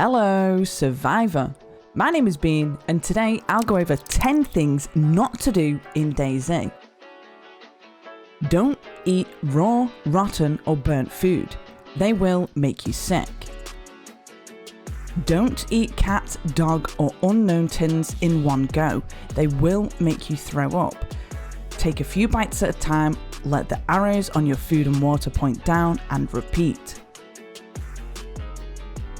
Hello, Survivor. My name is Bean, and today I'll go over 10 things not to do in DayZ. Don't eat raw, rotten, or burnt food. They will make you sick. Don't eat cat, dog, or unknown tins in one go. They will make you throw up. Take a few bites at a time, let the arrows on your food and water point down, and repeat.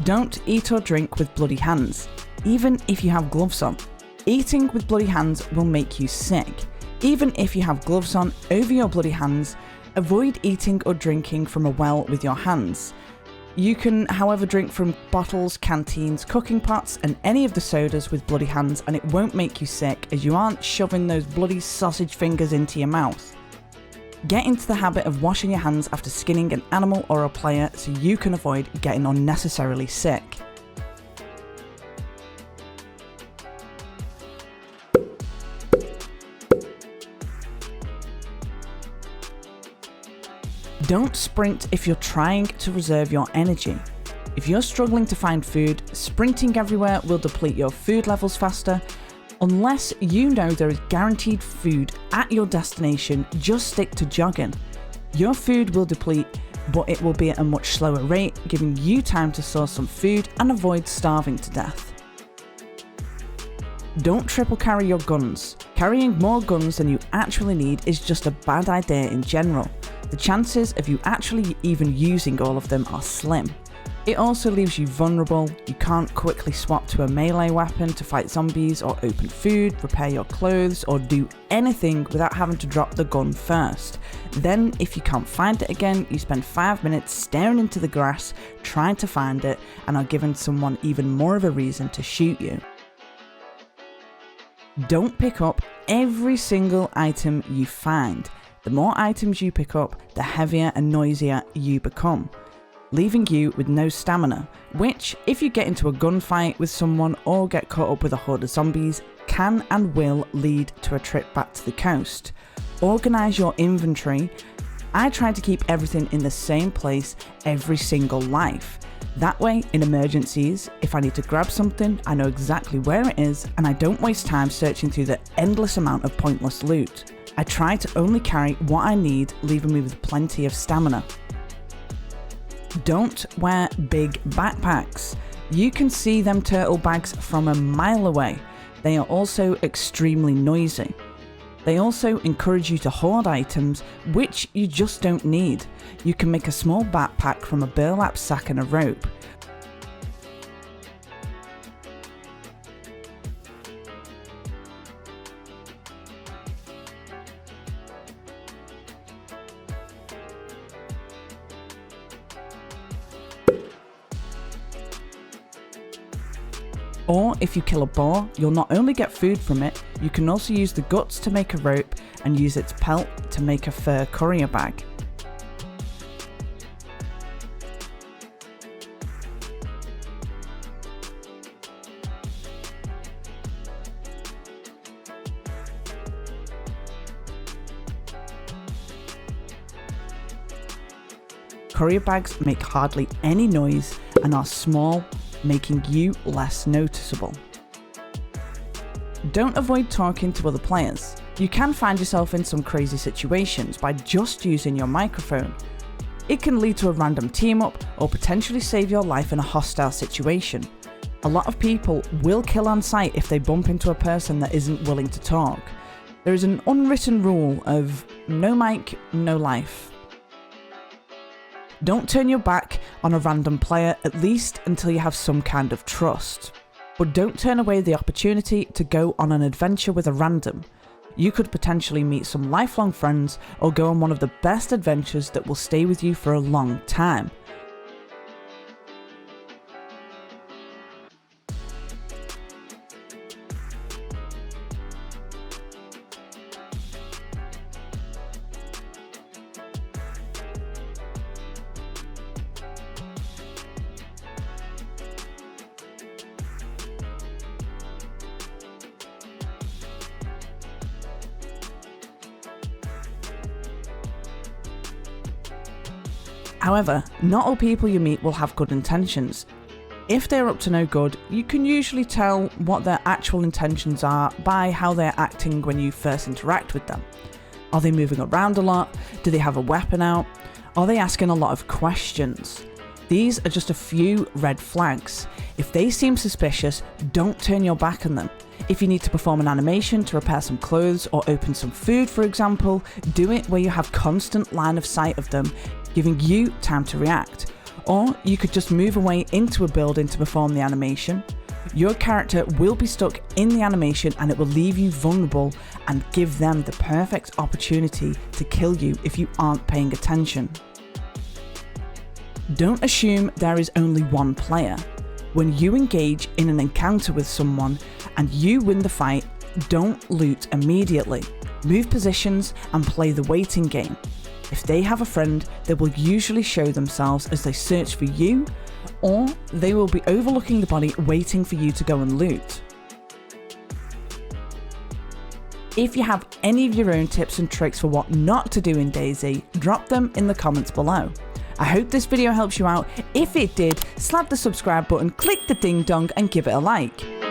Don't eat or drink with bloody hands, even if you have gloves on. Eating with bloody hands will make you sick. Even if you have gloves on over your bloody hands, avoid eating or drinking from a well with your hands. You can, however, drink from bottles, canteens, cooking pots, and any of the sodas with bloody hands, and it won't make you sick as you aren't shoving those bloody sausage fingers into your mouth. Get into the habit of washing your hands after skinning an animal or a player so you can avoid getting unnecessarily sick. Don't sprint if you're trying to reserve your energy. If you're struggling to find food, sprinting everywhere will deplete your food levels faster. Unless you know there is guaranteed food at your destination, just stick to jogging. Your food will deplete, but it will be at a much slower rate, giving you time to source some food and avoid starving to death. Don't triple carry your guns. Carrying more guns than you actually need is just a bad idea in general. The chances of you actually even using all of them are slim. It also leaves you vulnerable. You can't quickly swap to a melee weapon to fight zombies or open food, repair your clothes, or do anything without having to drop the gun first. Then, if you can't find it again, you spend 5 minutes staring into the grass trying to find it and are giving someone even more of a reason to shoot you. Don't pick up every single item you find. The more items you pick up, the heavier and noisier you become, leaving you with no stamina, which, if you get into a gunfight with someone or get caught up with a horde of zombies, can and will lead to a trip back to the coast. Organise your inventory. I try to keep everything in the same place every single life. That way, in emergencies, if I need to grab something, I know exactly where it is and I don't waste time searching through the endless amount of pointless loot. I try to only carry what I need, leaving me with plenty of stamina. Don't wear big backpacks. You can see them turtle bags from a mile away. They are also extremely noisy. They also encourage you to hoard items which you just don't need. You can make a small backpack from a burlap sack and a rope. Or if you kill a boar, you'll not only get food from it, you can also use the guts to make a rope and use its pelt to make a fur courier bag. Courier bags make hardly any noise and are small, making you less noticeable. Don't avoid talking to other players. You can find yourself in some crazy situations by just using your microphone. It can lead to a random team up or potentially save your life in a hostile situation. A lot of people will kill on sight if they bump into a person that isn't willing to talk. There is an unwritten rule of no mic, no life. Don't turn your back on a random player, at least until you have some kind of trust. But don't turn away the opportunity to go on an adventure with a random. You could potentially meet some lifelong friends or go on one of the best adventures that will stay with you for a long time. However, not all people you meet will have good intentions. if they're up to no good, you can usually tell what their actual intentions are by how they're acting when you first interact with them. Are they moving around a lot? Do they have a weapon out? Are they asking a lot of questions? These are just a few red flags. If they seem suspicious, don't turn your back on them. If you need to perform an animation to repair some clothes or open some food, for example, do it where you have constant line of sight of them, giving you time to react. Or you could just move away into a building to perform the animation. Your character will be stuck in the animation and it will leave you vulnerable and give them the perfect opportunity to kill you if you aren't paying attention. Don't assume there is only one player. When you engage in an encounter with someone and you win the fight, don't loot immediately. Move positions and play the waiting game. If they have a friend, they will usually show themselves as they search for you, or they will be overlooking the body waiting for you to go and loot. If you have any of your own tips and tricks for what not to do in DayZ, drop them in the comments below. I hope this video helps you out. If it did, slap the subscribe button, click the ding dong and give it a like.